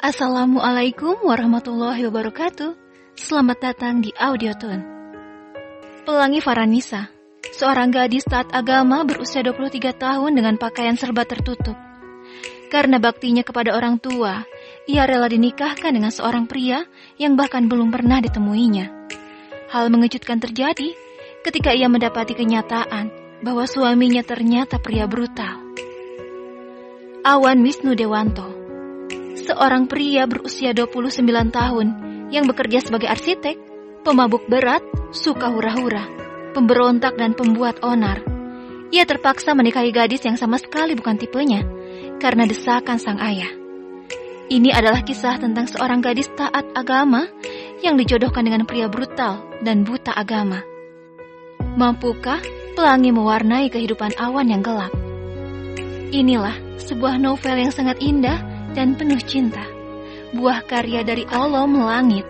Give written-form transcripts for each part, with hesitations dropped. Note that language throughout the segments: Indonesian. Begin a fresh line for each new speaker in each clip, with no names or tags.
Assalamualaikum warahmatullahi wabarakatuh. Selamat datang di Audiotune. Pelangi Farhanisa, seorang gadis taat agama berusia 23 tahun dengan pakaian serba tertutup. Karena baktinya kepada orang tua, ia rela dinikahkan dengan seorang pria yang bahkan belum pernah ditemuinya. Hal mengejutkan terjadi ketika ia mendapati kenyataan bahwa suaminya ternyata pria brutal. Awan Wisnu Dewanto, seorang pria berusia 29 tahun yang bekerja sebagai arsitek, pemabuk berat, suka hura-hura, pemberontak dan pembuat onar. Ia terpaksa menikahi gadis yang sama sekali bukan tipenya karena desakan sang ayah. Ini adalah kisah tentang seorang gadis taat agama yang dijodohkan dengan pria brutal dan buta agama. Mampukah pelangi mewarnai kehidupan Awan yang gelap? Inilah sebuah novel yang sangat indah dan penuh cinta, buah karya dari Alam Langit,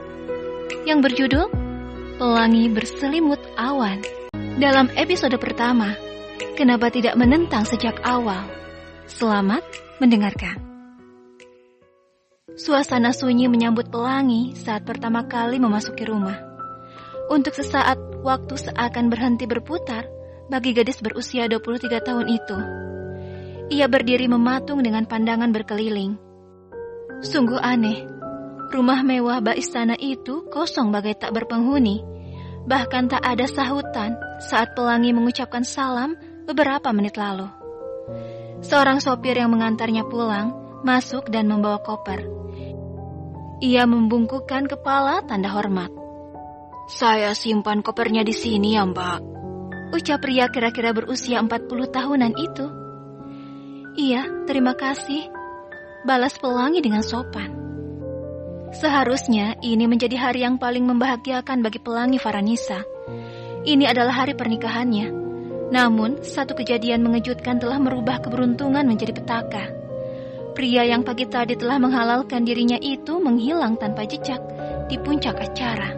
yang berjudul Pelangi Berselimut Awan. Dalam episode pertama, kenapa tidak menentang sejak awal? Selamat mendengarkan. Suasana sunyi menyambut Pelangi saat pertama kali memasuki rumah. Untuk sesaat, waktu seakan berhenti berputar bagi gadis berusia 23 tahun itu. Ia berdiri mematung dengan pandangan berkeliling. Sungguh aneh, rumah mewah bak istana itu kosong bagai tak berpenghuni. Bahkan tak ada sahutan saat Pelangi mengucapkan salam beberapa menit lalu. Seorang sopir yang mengantarnya pulang masuk dan membawa koper. Ia membungkukkan kepala tanda hormat. "Saya simpan kopernya di sini ya, Mbak," ucap pria kira-kira berusia 40 tahunan itu. "Iya, terima kasih," balas Pelangi dengan sopan. Seharusnya ini menjadi hari yang paling membahagiakan bagi Pelangi Farhanisa. Ini adalah hari pernikahannya. Namun, satu kejadian mengejutkan telah merubah keberuntungan menjadi petaka. Pria yang pagi tadi telah menghalalkan dirinya itu menghilang tanpa jejak di puncak acara.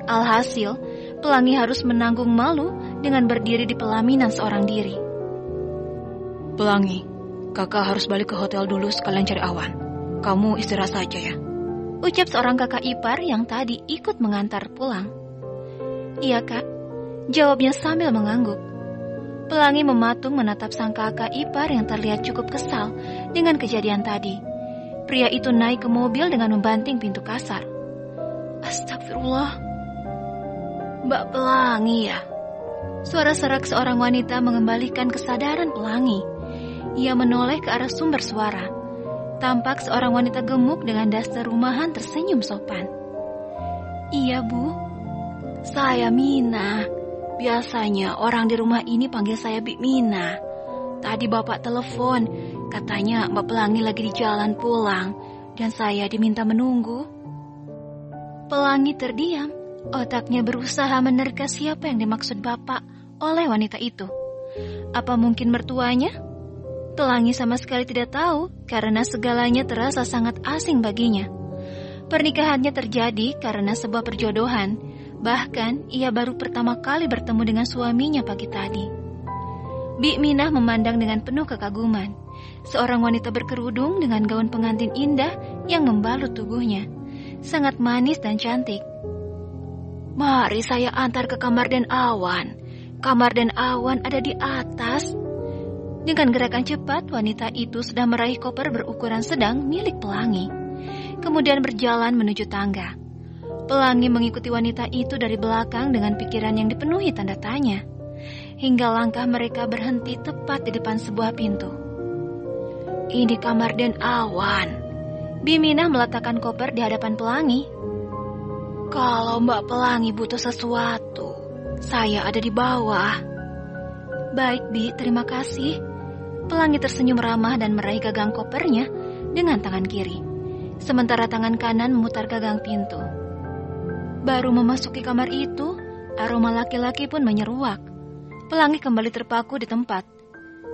Alhasil, Pelangi harus menanggung malu dengan berdiri di pelaminan seorang diri.
"Pelangi, kakak harus balik ke hotel dulu sekalian cari Awan. Kamu istirahat saja ya,"
ucap seorang kakak ipar yang tadi ikut mengantar pulang. "Iya kak," jawabnya sambil mengangguk. Pelangi mematung menatap sang kakak ipar yang terlihat cukup kesal dengan kejadian tadi. Pria itu naik ke mobil dengan membanting pintu kasar. "Astagfirullah, Mbak Pelangi ya?" Suara serak seorang wanita mengembalikan kesadaran Pelangi. Ia menoleh ke arah sumber suara. Tampak seorang wanita gemuk dengan daster rumahan tersenyum sopan. "Iya, Bu. Saya Mina. Biasanya orang di rumah ini panggil saya Bik Mina. Tadi Bapak telepon, katanya Mbak Pelangi lagi di jalan pulang, dan saya diminta menunggu." Pelangi terdiam. Otaknya berusaha menerka siapa yang dimaksud Bapak oleh wanita itu. Apa mungkin mertuanya? Pelangi sama sekali tidak tahu karena segalanya terasa sangat asing baginya. Pernikahannya terjadi karena sebuah perjodohan. Bahkan ia baru pertama kali bertemu dengan suaminya pagi tadi. Bik Minah memandang dengan penuh kekaguman. Seorang wanita berkerudung dengan gaun pengantin indah yang membalut tubuhnya. Sangat manis dan cantik. "Mari saya antar ke kamar Den Awan. Kamar Den Awan ada di atas." Dengan gerakan cepat, wanita itu sudah meraih koper berukuran sedang milik Pelangi. Kemudian berjalan menuju tangga. Pelangi mengikuti wanita itu dari belakang dengan pikiran yang dipenuhi tanda tanya. Hingga langkah mereka berhenti tepat di depan sebuah pintu. "Ini kamar Den Awan." Biminah meletakkan koper di hadapan Pelangi. "Kalau Mbak Pelangi butuh sesuatu, saya ada di bawah." "Baik, Bi, terima kasih." Pelangi tersenyum ramah dan meraih gagang kopernya dengan tangan kiri. Sementara tangan kanan memutar gagang pintu. Baru memasuki kamar itu, aroma laki-laki pun menyeruak. Pelangi kembali terpaku di tempat.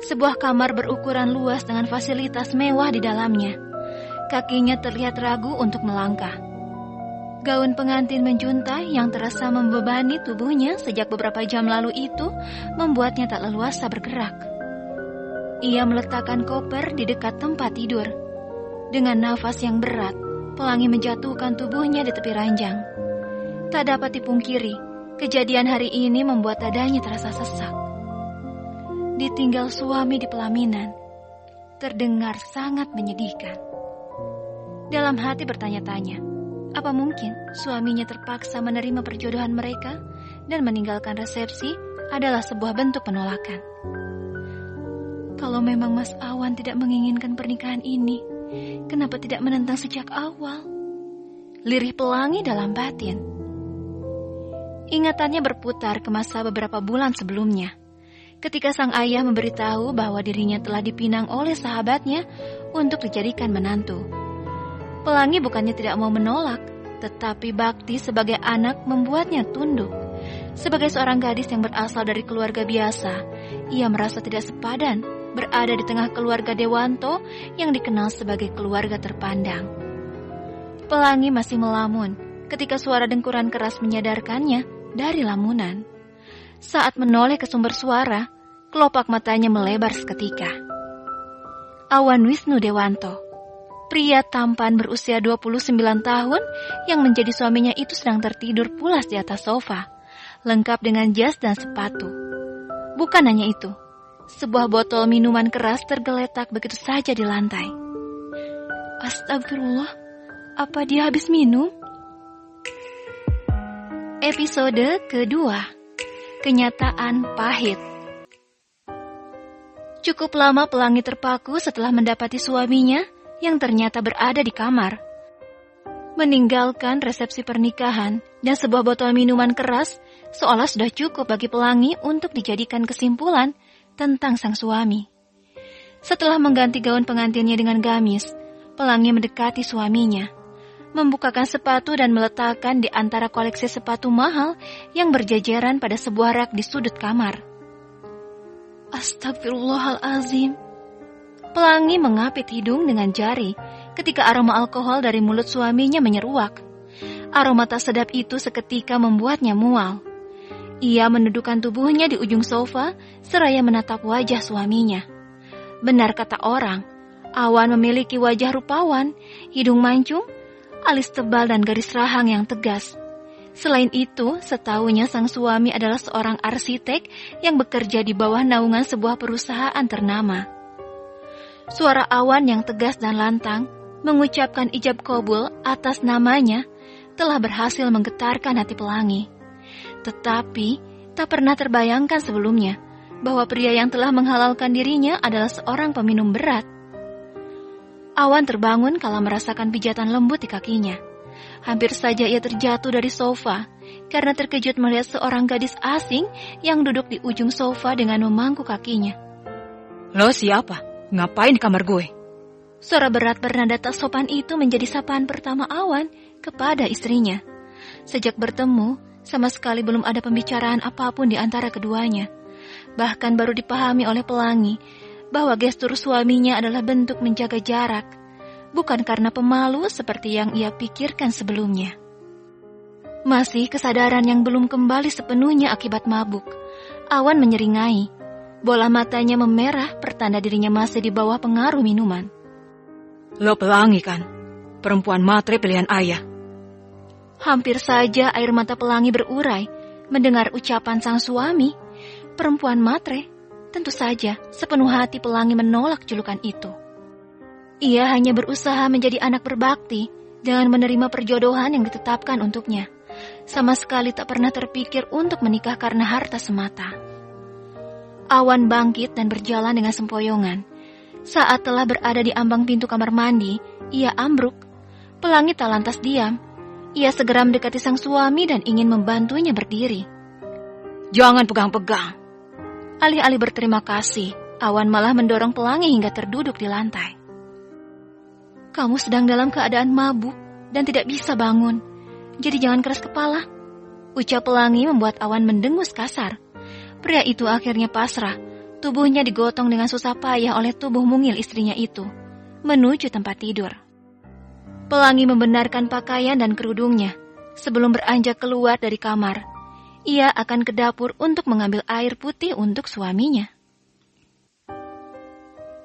Sebuah kamar berukuran luas dengan fasilitas mewah di dalamnya. Kakinya terlihat ragu untuk melangkah. Gaun pengantin menjuntai yang terasa membebani tubuhnya sejak beberapa jam lalu itu membuatnya tak leluasa bergerak. Ia meletakkan koper di dekat tempat tidur. Dengan nafas yang berat, Pelangi menjatuhkan tubuhnya di tepi ranjang. Tak dapat dipungkiri, kejadian hari ini membuat dadanya terasa sesak. Ditinggal suami di pelaminan, terdengar sangat menyedihkan. Dalam hati bertanya-tanya, apa mungkin suaminya terpaksa menerima perjodohan mereka dan meninggalkan resepsi adalah sebuah bentuk penolakan. Kalau memang Mas Awan tidak menginginkan pernikahan ini, kenapa tidak menentang sejak awal? Lirih Pelangi dalam batin. Ingatannya berputar ke masa beberapa bulan sebelumnya, ketika sang ayah memberitahu bahwa dirinya telah dipinang oleh sahabatnya untuk dijadikan menantu. Pelangi bukannya tidak mau menolak, tetapi bakti sebagai anak membuatnya tunduk. Sebagai seorang gadis yang berasal dari keluarga biasa, ia merasa tidak sepadan berada di tengah keluarga Dewanto yang dikenal sebagai keluarga terpandang. Pelangi masih melamun ketika suara dengkuran keras menyadarkannya dari lamunan. Saat menoleh ke sumber suara, kelopak matanya melebar seketika. Awan Wisnu Dewanto, pria tampan berusia 29 tahun yang menjadi suaminya itu sedang tertidur pulas di atas sofa, lengkap dengan jas dan sepatu. Bukan hanya itu, sebuah botol minuman keras tergeletak begitu saja di lantai. Astagfirullah, apa dia habis minum? Episode kedua, kenyataan pahit. Cukup lama Pelangi terpaku setelah mendapati suaminya yang ternyata berada di kamar. Meninggalkan resepsi pernikahan dan sebuah botol minuman keras seolah sudah cukup bagi Pelangi untuk dijadikan kesimpulan tentang sang suami. Setelah mengganti gaun pengantinnya dengan gamis, Pelangi mendekati suaminya, membukakan sepatu dan meletakkan di antara koleksi sepatu mahal yang berjajaran pada sebuah rak di sudut kamar. Astagfirullahalazim. Pelangi mengapit hidung dengan jari ketika aroma alkohol dari mulut suaminya menyeruak. Aroma tak sedap itu seketika membuatnya mual. Ia menundukkan tubuhnya di ujung sofa seraya menatap wajah suaminya. Benar kata orang, Awan memiliki wajah rupawan, hidung mancung, alis tebal dan garis rahang yang tegas. Selain itu, setahunya sang suami adalah seorang arsitek yang bekerja di bawah naungan sebuah perusahaan ternama. Suara Awan yang tegas dan lantang mengucapkan ijab kabul atas namanya telah berhasil menggetarkan hati Pelangi. Tetapi, tak pernah terbayangkan sebelumnya bahwa pria yang telah menghalalkan dirinya adalah seorang peminum berat. Awan terbangun kala merasakan pijatan lembut di kakinya. Hampir saja ia terjatuh dari sofa karena terkejut melihat seorang gadis asing yang duduk di ujung sofa dengan memangku kakinya.
Lo siapa? Ngapain di kamar gue?
Suara berat bernada tak sopan itu menjadi sapaan pertama Awan kepada istrinya. Sejak bertemu, sama sekali belum ada pembicaraan apapun di antara keduanya. Bahkan baru dipahami oleh Pelangi bahwa gestur suaminya adalah bentuk menjaga jarak, bukan karena pemalu seperti yang ia pikirkan sebelumnya. Masih kesadaran yang belum kembali sepenuhnya akibat mabuk, Awan menyeringai. Bola matanya memerah pertanda dirinya masih di bawah pengaruh minuman.
Lo Pelangi kan? Perempuan matre pilihan ayah.
Hampir saja air mata Pelangi berurai mendengar ucapan sang suami. Perempuan matre, tentu saja sepenuh hati Pelangi menolak julukan itu. Ia hanya berusaha menjadi anak berbakti dengan menerima perjodohan yang ditetapkan untuknya. Sama sekali tak pernah terpikir untuk menikah karena harta semata. Awan bangkit dan berjalan dengan sempoyongan. Saat telah berada di ambang pintu kamar mandi, ia ambruk. Pelangi tak lantas diam. Ia segera mendekati sang suami dan ingin membantunya berdiri.
Jangan pegang-pegang.
Alih-alih berterima kasih, Awan malah mendorong Pelangi hingga terduduk di lantai. Kamu sedang dalam keadaan mabuk dan tidak bisa bangun. Jadi jangan keras kepala. Ucap Pelangi membuat Awan mendengus kasar. Pria itu akhirnya pasrah. Tubuhnya digotong dengan susah payah oleh tubuh mungil istrinya itu, menuju tempat tidur. Pelangi membenarkan pakaian dan kerudungnya. Sebelum beranjak keluar dari kamar, ia akan ke dapur untuk mengambil air putih untuk suaminya.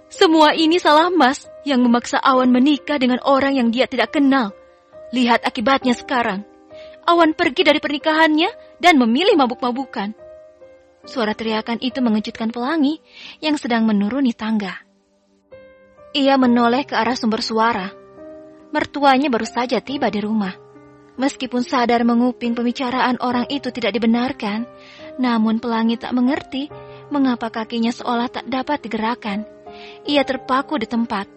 Semua ini salah Mas yang memaksa Awan menikah dengan orang yang dia tidak kenal. Lihat akibatnya sekarang. Awan pergi dari pernikahannya dan memilih mabuk-mabukan. Suara teriakan itu mengejutkan Pelangi yang sedang menuruni tangga. Ia menoleh ke arah sumber suara. Mertuanya baru saja tiba di rumah. Meskipun sadar menguping pembicaraan orang itu tidak dibenarkan, namun Pelangi tak mengerti mengapa kakinya seolah tak dapat digerakkan. Ia terpaku di tempat.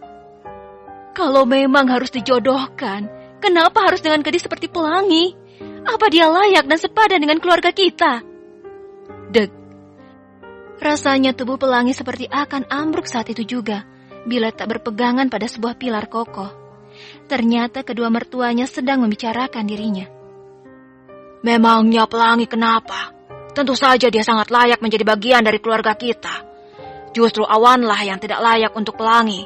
Kalau memang harus dijodohkan, kenapa harus dengan gadis seperti Pelangi? Apa dia layak dan sepadan dengan keluarga kita? Deg. Rasanya tubuh Pelangi seperti akan ambruk saat itu juga, bila tak berpegangan pada sebuah pilar kokoh. Ternyata kedua mertuanya sedang membicarakan dirinya. Memangnya Pelangi kenapa? Tentu saja dia sangat layak menjadi bagian dari keluarga kita. Justru Awanlah yang tidak layak untuk Pelangi.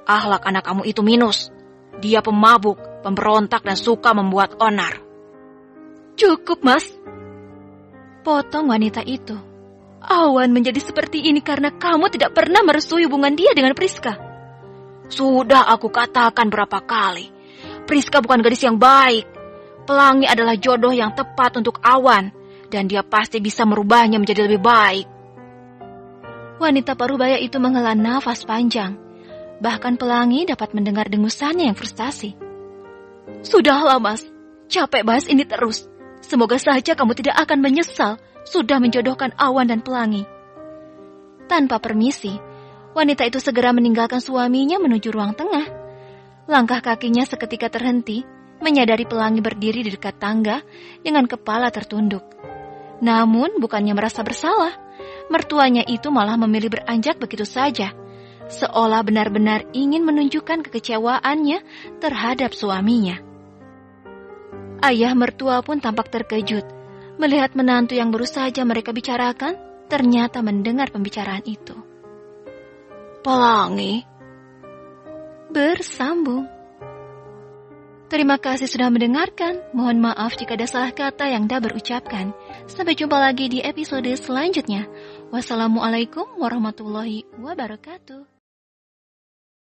Akhlak anak kamu itu minus. Dia pemabuk, pemberontak dan suka membuat onar. Cukup, Mas. Potong wanita itu. Awan menjadi seperti ini karena kamu tidak pernah merestui hubungan dia dengan Priska. Sudah aku katakan berapa kali. Priska bukan gadis yang baik. Pelangi adalah jodoh yang tepat untuk Awan. Dan dia pasti bisa merubahnya menjadi lebih baik. Wanita parubaya itu menghela nafas panjang. Bahkan Pelangi dapat mendengar dengusannya yang frustasi. Sudahlah, Mas. Capek bahas ini terus. Semoga saja kamu tidak akan menyesal sudah menjodohkan Awan dan Pelangi. Tanpa permisi, wanita itu segera meninggalkan suaminya menuju ruang tengah. Langkah kakinya seketika terhenti, menyadari Pelangi berdiri di dekat tangga dengan kepala tertunduk. Namun bukannya merasa bersalah, mertuanya itu malah memilih beranjak begitu saja, seolah benar-benar ingin menunjukkan kekecewaannya terhadap suaminya. Ayah mertua pun tampak terkejut melihat menantu yang baru saja mereka bicarakan ternyata mendengar pembicaraan itu. Pelangi bersambung. Terima kasih sudah mendengarkan. Mohon maaf jika ada salah kata yang dah berucapkan. Sampai jumpa lagi di episode selanjutnya. Wassalamualaikum warahmatullahi wabarakatuh.